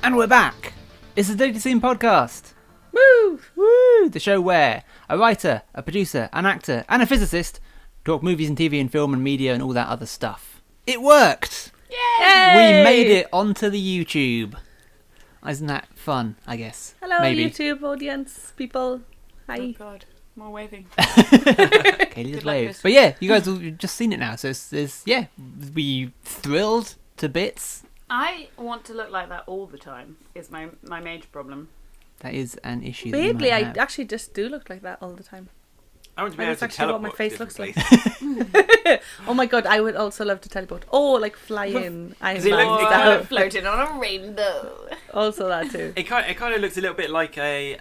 And we're back. It's the Daily Scene podcast. Woo! Woo! The show where a writer, a producer, an actor, and a physicist talk movies and TV and film and media and all that other stuff. It worked! Yay! We made it onto the YouTube. Isn't that fun, I guess? Hello, Maybe. YouTube audience, people. Hi. Oh God, more waving. Kaylee just luck, waves. Chris. But yeah, you guys have just seen it now, so we thrilled to bits. I want to look like that all the time. Is my major problem. That is an issue. that you Weirdly, might I have. actually just do look like that all the time. I want to be That able is to actually what my teleport face to looks like. different places. Oh my god, I would also love to teleport. Oh, like fly in. Does it look- Or it kind of- floating on a rainbow. Also that too. It kind of looks a little bit like a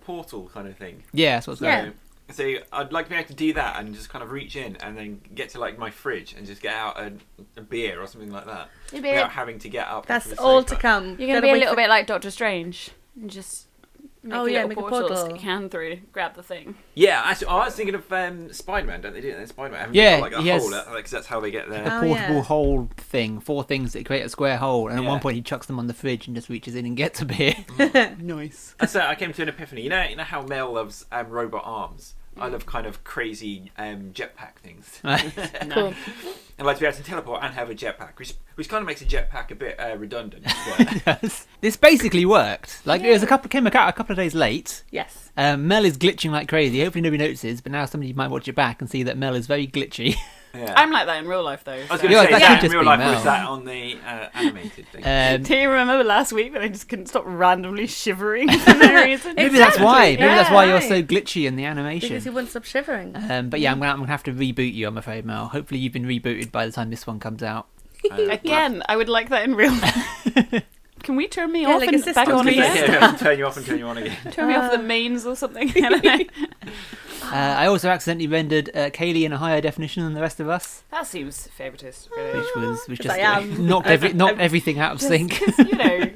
portal kind of thing. Yeah, that's what's So, going Yeah. so I'd like to be able to do that and just kind of reach in and then get to like my fridge and just get out a beer or something like that without having to get up. That's onto the all sofa. to come. You're going to be a little bit like Doctor Strange. And just make Oh, a yeah, little make a portal portal. stick your hand through, grab the thing. Yeah, actually, I was thinking of Spider-Man. Don't they do that in Spider-Man? Haven't Yeah, they got, like a he has- hole, because that's how they get a there. Oh, portable yeah. hole thing, 4 things that create a square hole, and at Yeah. one point he chucks them on the fridge and just reaches in and gets a beer. Nice. And so I came to an epiphany. You know how Mel loves robot arms. I love kind of crazy jetpack things. Cool. I'd like to be able to teleport and have a jetpack, which kind of makes a jetpack a bit redundant. But This basically worked. Like it was came out a couple of days late. Yes. Mel is glitching like crazy. Hopefully nobody notices, but now somebody might watch it back and see that Mel is very glitchy. yeah. I'm like that in real life, though. I was so- going Yeah, to say, that is could that in just real be life or Mel. is that on the animated thing? Do you remember last week when I just couldn't stop randomly shivering for no reason? Maybe that's why. Maybe that's why you're right. so glitchy in the animation. Because you wouldn't stop shivering. But yeah, I'm gonna have to reboot you. I'm afraid, Mel. Hopefully you've been rebooted by the time this one comes out. Again, I would like that in real life. Can we turn me Yeah, off like a and back system on to again? use. Yeah, turn you off and turn you on again. Turn me off the mains or something. I don't know. I also accidentally rendered Kaylee in a higher definition than the rest of us, That seems favouriteist, really. which just I am. knocked everything out of sync. You know,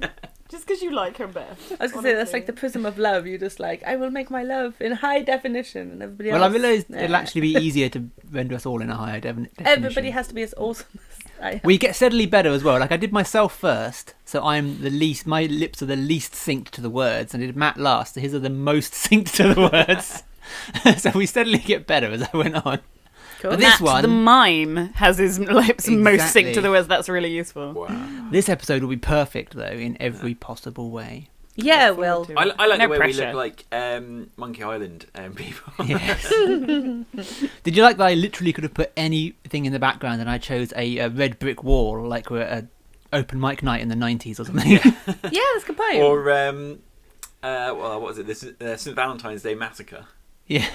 just because you like her best. I was going to say, that's like the prism of love. You just like, I will make my love in high definition. And everybody Well, I else. realised nah. it'll actually be easier to render us all in a higher definition. Everybody has to be as awesome as I am. We get steadily better as well. Like I did myself first, so I'm the least. My lips are the least synced to the words, and I did Matt last, so his are the most synced to the words. So we steadily get better as I went on. Cool. But this Matt, one, the mime, has his lips most Exactly. synced to the words. That's really useful. Wow. this episode will be perfect though in every possible way. Yeah, Look well. forward to I like No the way pressure. we look like Monkey Island people. Yes. Did you like that I literally could have put anything in the background and I chose a red brick wall like we're at an open mic night in the 90s or something? Yeah, that's a good point. Or well, what was it? This St. Valentine's Day Massacre. Yeah.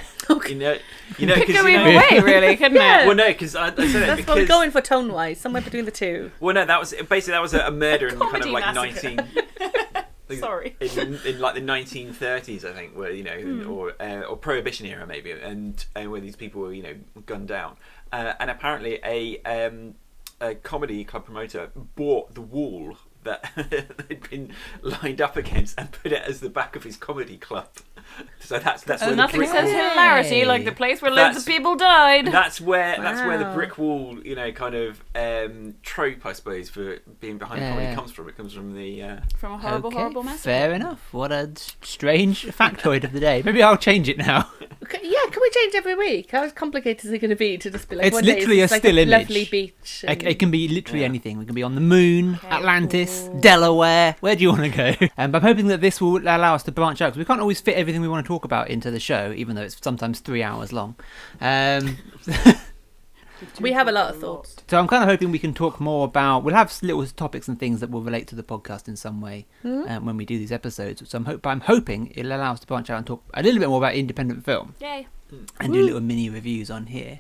You know, Could because go either way, really, couldn't Yeah. it? Well, no, because I said it That's because what we're going for tone-wise, somewhere between the two. well, no, that was a murder in kind of comedy like massacre. 19. Sorry. In like the 1930s, I think, where or Prohibition era maybe, and where these people were gunned down, and apparently a comedy club promoter bought the wall that they'd been lined up against and put it as the back of his comedy club. So that's where the Nothing brick says wall. hilarity like the place where loads of That's- people died. That's where the Wow. brick wall, kind of trope, I suppose, for being behind comedy Yeah. comes from. It comes from the. From a horrible, Okay, horrible massacre. fair enough. What a strange factoid of the day. Maybe I'll change it now. Yeah, can we change every week? How complicated is it going to be to just be like, It's one day literally it's a like still a image. lovely beach. It can be literally Yeah. anything. We can be on the moon, Okay, Atlantis, cool. Delaware. Where do you want to go? But I'm hoping that this will allow us to branch out because we can't always fit everything we want to talk about into the show, even though it's sometimes 3 hours long. We have a lot of thoughts. So I'm kind of hoping we can talk more about. We'll have little topics and things that will relate to the podcast in some way when we do these episodes. So I'm hoping it'll allow us to branch out and talk a little bit more about independent film Yay. and do little mini reviews on here.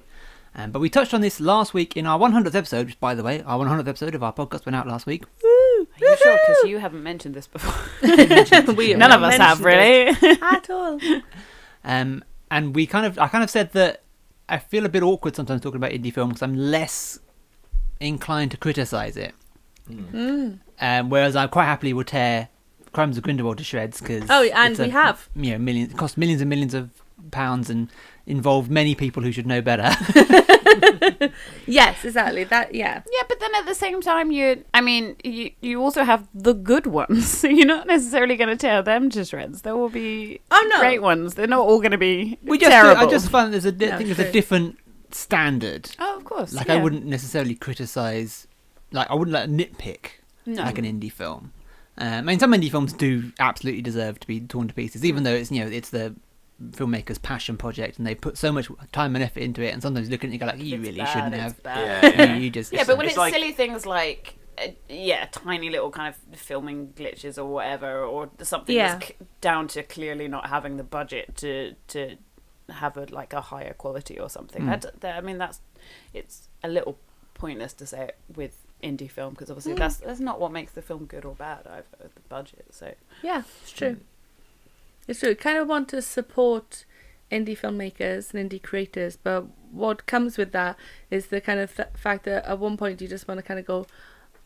But we touched on this last week in our 100th episode, which, by the way, our 100th episode of our podcast went out last week. Are you sure? Because you haven't mentioned this before. We None of us have, mentioned really. it at all. And I kind of said that I feel a bit awkward sometimes talking about indie film because I'm less inclined to criticise it. Whereas I quite happily will tear Crimes of Grindelwald to shreds because Oh, and we have. millions. It costs millions and millions of and involve many people who should know better. Yes, exactly. That, yeah. Yeah, but then at the same time, you also have the good ones. So you're not necessarily going to tear them to shreds. There will be great ones. They're not all going to be terrible. I just find there's a different standard. Oh, of course. Like, I wouldn't necessarily criticise, like, I wouldn't nitpick like an indie film. I mean, some indie films do absolutely deserve to be torn to pieces, even though it's the filmmaker's passion project and they put so much time and effort into it, and sometimes looking at it, you go like, you really shouldn't have. You just but when it's like, silly things like tiny little kind of filming glitches or whatever, or something that's down to clearly not having the budget to have a higher quality or something. It's a little pointless to say it with indie film, because obviously that's not what makes the film good or bad either, the budget. So yeah, it's true. It's true. Kind of want to support indie filmmakers and indie creators, but what comes with that is the kind of fact that at one point you just want to kind of go,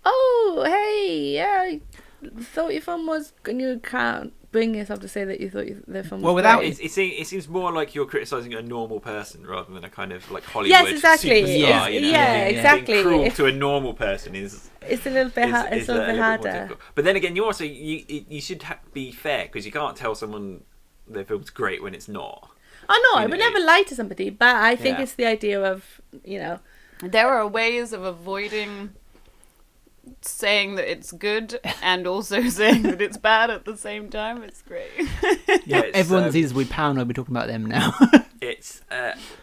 oh, hey, yeah, I thought your film was, and you can't bring yourself to say that you thought the film was great. It seems more like you're criticising a normal person rather than a kind of like Hollywood yes, exactly. superstar. Exactly. Being cruel to a normal person is... It's a little bit harder. But then again, you should be fair, because you can't tell someone their film's great when it's not. Oh no, I would never lie to somebody, but I think it's the idea of, there are ways of avoiding saying that it's good and also saying that it's bad at the same time. It's great. Everyone sees we paranoid. We're talking about them now. It's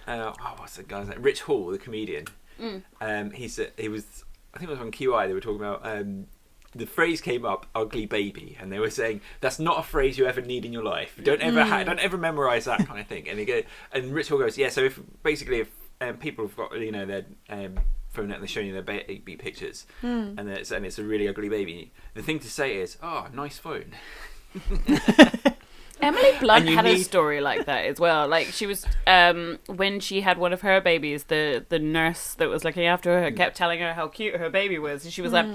what's the guy's name? Rich Hall, the comedian. He was. I think it was on QI. They were talking about the phrase came up, "ugly baby," and they were saying that's not a phrase you ever need in your life. Don't ever memorize that kind of thing. And Rich Hall goes, yeah. So if people have got their phone out and they're showing you their baby pictures, and it's a really ugly baby, the thing to say is, "Oh, nice phone." Emily Blunt had a story like that as well. Like, she was when she had one of her babies, the nurse that was looking after her kept telling her how cute her baby was, and she was like,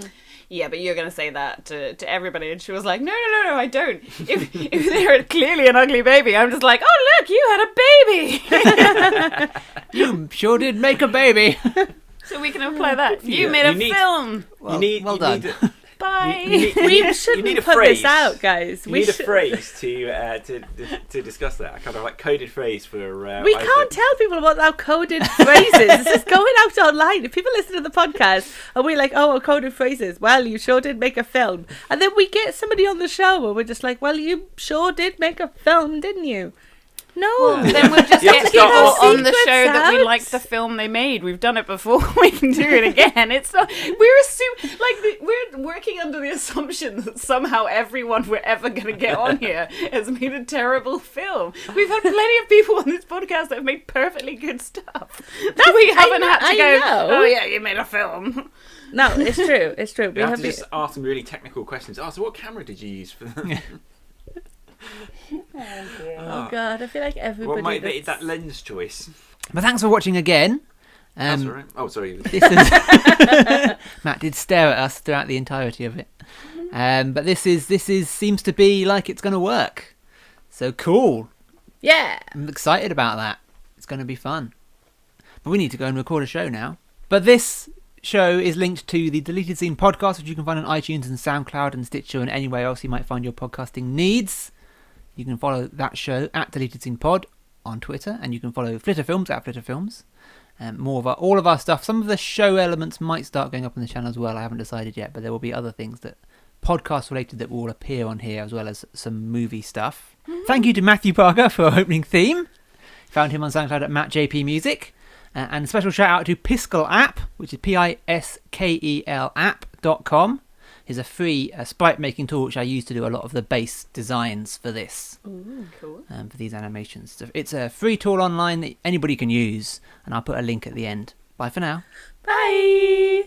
yeah, but you're going to say that to everybody. And she was like, no, I don't. If they're clearly an ugly baby, I'm just like, oh, look, you had a baby. You sure did make a baby. So we can apply that. You made a film. Well done. Bye. We shouldn't put this out, guys. You need a phrase to discuss that. A kind of like coded phrase for... we can't tell people about our coded phrases. This is going out online. If people listen to the podcast and we're like, oh, coded phrases, well, you sure did make a film. And then we get somebody on the show where we're just like, well, you sure did make a film, didn't you? No. Then we'll just get people on the show that we liked the film they made. We've done it before. We can do it again. It's not. We're working under the assumption that somehow everyone we're ever going to get on here has made a terrible film. We've had plenty of people on this podcast that have made perfectly good stuff. We haven't had to go, oh yeah, you made a film. No, it's true. It's true. We have to just ask some really technical questions. So what camera did you use for that? Oh god, I feel like everybody. What might be that lens choice? But thanks for watching again. That's all right. Oh, sorry. Matt did stare at us throughout the entirety of it. But this seems to be like it's going to work. So cool. Yeah. I'm excited about that. It's going to be fun. But we need to go and record a show now. But this show is linked to the Deleted Scene podcast, which you can find on iTunes and SoundCloud and Stitcher and anywhere else you might find your podcasting needs. You can follow that show at Deleted Scene Pod on Twitter, and you can follow Flitter Films at Flitter Films. More of all of our stuff. Some of the show elements might start going up on the channel as well. I haven't decided yet, but there will be other things that podcast related that will appear on here, as well as some movie stuff. Thank you to Matthew Parker for our opening theme. Found him on SoundCloud at MattJP Music. And a special shout out to Piskel App, which is PISKEL app.com. Is a free sprite making tool which I use to do a lot of the base designs for this. Ooh, cool. For these animations. So it's a free tool online that anybody can use, and I'll put a link at the end. Bye for now. Bye.